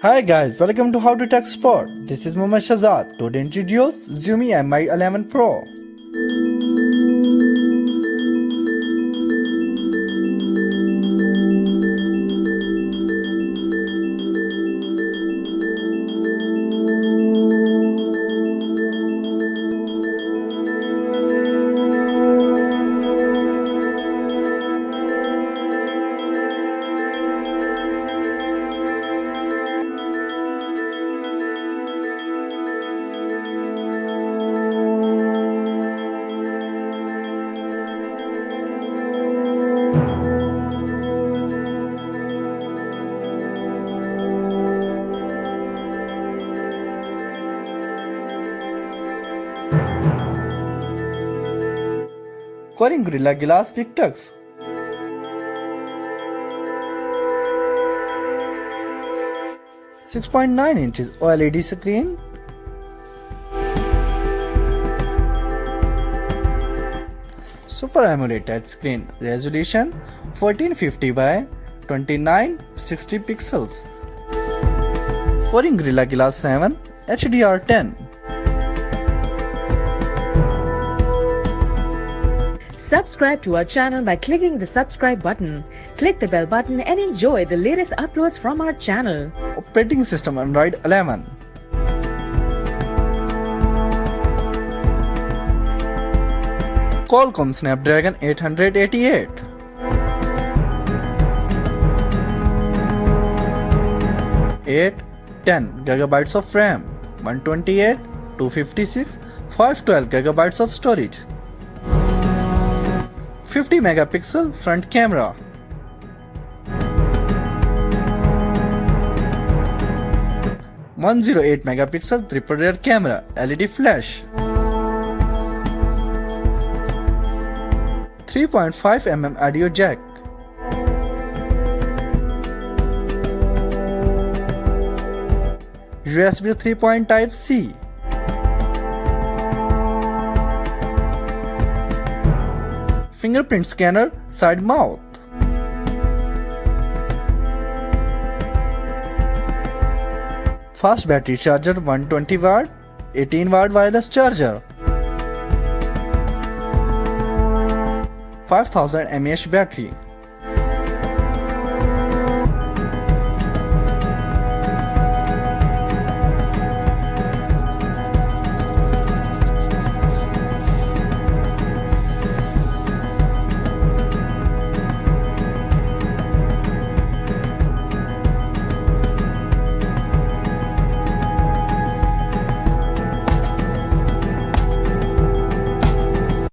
Hi guys, welcome to How to Tech Spot. This is Muhammad Shahzad. Today introduce Xiaomi Mi 11 Pro. Corning Gorilla Glass Victux. .9 inches OLED screen. Super AMOLED touchscreen. Resolution 1450 by 2960 pixels. Corning Gorilla Glass 7 HDR10. Subscribe to our channel by clicking the subscribe button. Click the bell button and enjoy the latest uploads from our channel. Operating system Android 11. Qualcomm Snapdragon 888. Eight 10 GB of RAM, 128, 256, 512 GB of storage. 50 megapixel front camera. .108 megapixel triple rear camera, LED flash. 3.5 mm audio jack. USB 3. Type-C. Fingerprint scanner, side mount. Fast battery charger 120 watt, 18 watt wireless charger. 5000 mAh battery.